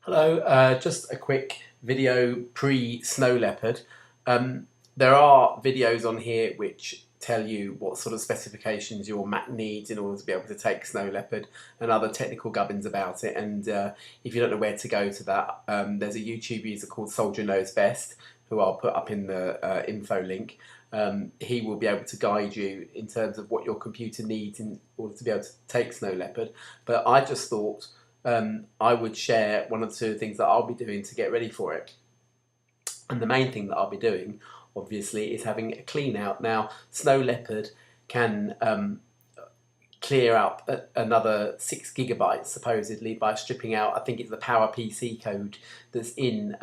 Hello, just a quick video pre-Snow Leopard. There are videos on here which tell you what sort of specifications your Mac needs in order to be able to take Snow Leopard and other technical gubbins about it. And if you don't know where to go to that, there's a YouTube user called Soldier Knows Best, who I'll put up in the info link. He will be able to guide you in terms of what your computer needs in order to be able to take Snow Leopard. But I just thought I would share one or two things that I'll be doing to get ready for it. And the main thing that I'll be doing, obviously, is having a clean out. Now, Snow Leopard can clear up another 6 gigabytes supposedly by stripping out, I think it's the PowerPC code that's in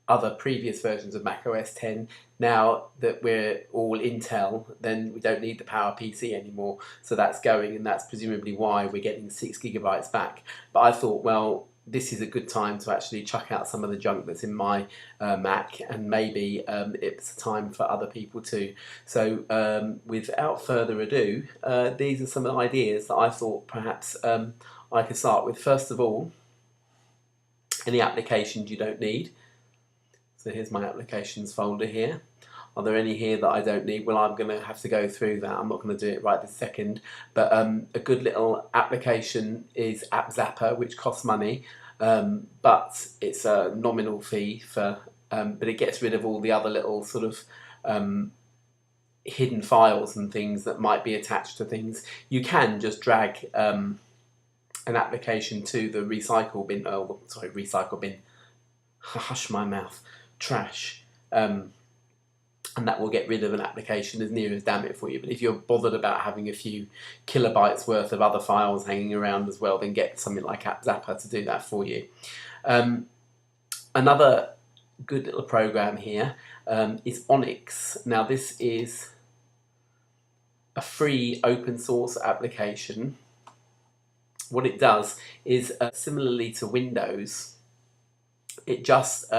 other previous versions of Mac OS X. Now that we're all Intel, then we don't need the PowerPC anymore, so that's going, and that's presumably why we're getting 6 gigabytes back. But I thought, well, this is a good time to actually chuck out some of the junk that's in my Mac, and maybe it's time for other people too. So without further ado, these are some ideas that I thought perhaps I could start with. First of all, any applications you don't need. So here's my applications folder here. Are there any here that I don't need? Well, I'm going to have to go through that. I'm not going to do it right this second. But a good little application is App Zapper, which costs money, but it's a nominal fee for. But it gets rid of all the other little sort of hidden files and things that might be attached to things. You can just drag an application to the recycle bin. Oh, sorry, recycle bin. Hush my mouth. Trash, and that will get rid of an application as near as damn it for you. But if you're bothered about having a few kilobytes worth of other files hanging around as well, then get something like App Zapper to do that for you. Another good little program here is Onyx. Now this is a free open source application. What it does is similarly to Windows, it just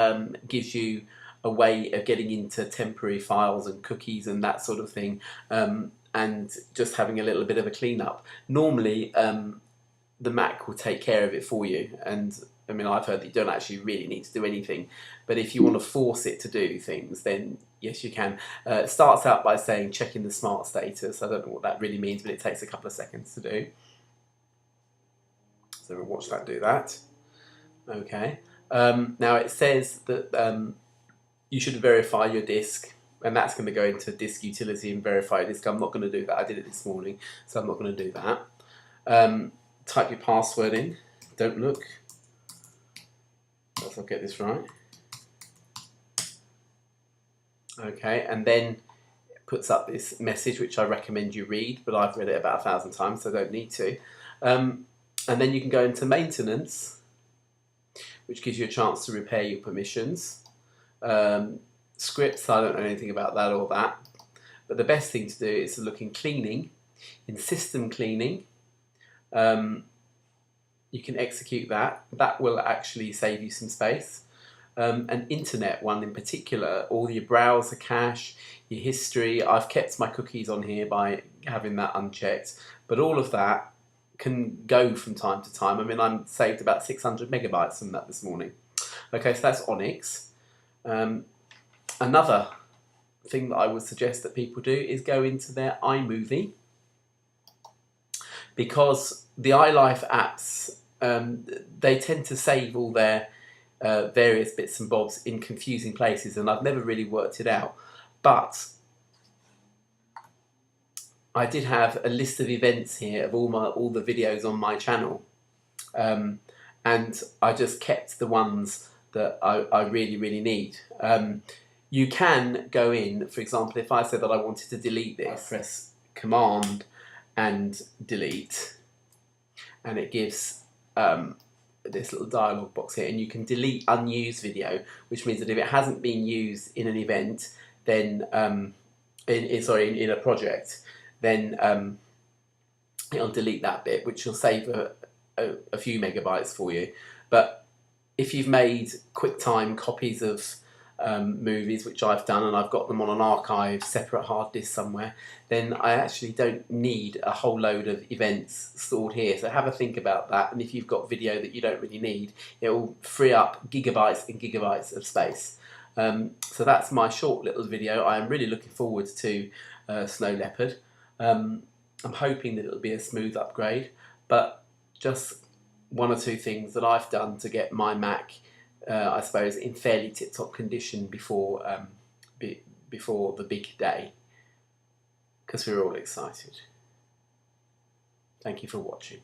gives you a way of getting into temporary files and cookies and that sort of thing, and just having a little bit of a cleanup. Normally, the Mac will take care of it for you, and I mean, I've heard that you don't actually really need to do anything, but if you want to force it to do things, then yes, you can. It starts out by saying checking the smart status. I don't know what that really means, but it takes a couple of seconds to do. So we'll watch that do that. Okay. Now it says that you should verify your disk, and that's going to go into disk utility and verify disk. I'm not going to do that. I did it this morning, so I'm not going to do that. Type your password in. Don't look. Let's get this right. Okay, and then it puts up this message, which I recommend you read, but I've read it about 1,000 times, so I don't need to. And then you can go into maintenance, which gives you a chance to repair your permissions. Scripts, I don't know anything about that or that. But the best thing to do is to look in cleaning, in system cleaning. You can execute that. That will actually save you some space. An internet one in particular, all your browser cache, your history. I've kept my cookies on here by having that unchecked, but all of that can go from time to time. I mean, I'm saved about 600 megabytes from that this morning. Okay, so that's Onyx. Another thing that I would suggest that people do is go into their iMovie, because the iLife apps, they tend to save all their various bits and bobs in confusing places, and I've never really worked it out. But I did have a list of events here of all the videos on my channel, and I just kept the ones that I really need. You can go in, for example, if I said that I wanted to delete this, I press Command and Delete, and it gives this little dialog box here, and you can delete unused video, which means that if it hasn't been used in an event, then in a project, then it'll delete that bit, which will save a few megabytes for you. But if you've made QuickTime copies of movies, which I've done, and I've got them on an archive, separate hard disk somewhere, then I actually don't need a whole load of events stored here. So have a think about that, and if you've got video that you don't really need, it will free up gigabytes and gigabytes of space. So that's my short little video. I am really looking forward to Snow Leopard. I'm hoping that it'll be a smooth upgrade, but just one or two things that I've done to get my Mac, I suppose, in fairly tip-top condition before before the big day, because we're all excited. Thank you for watching.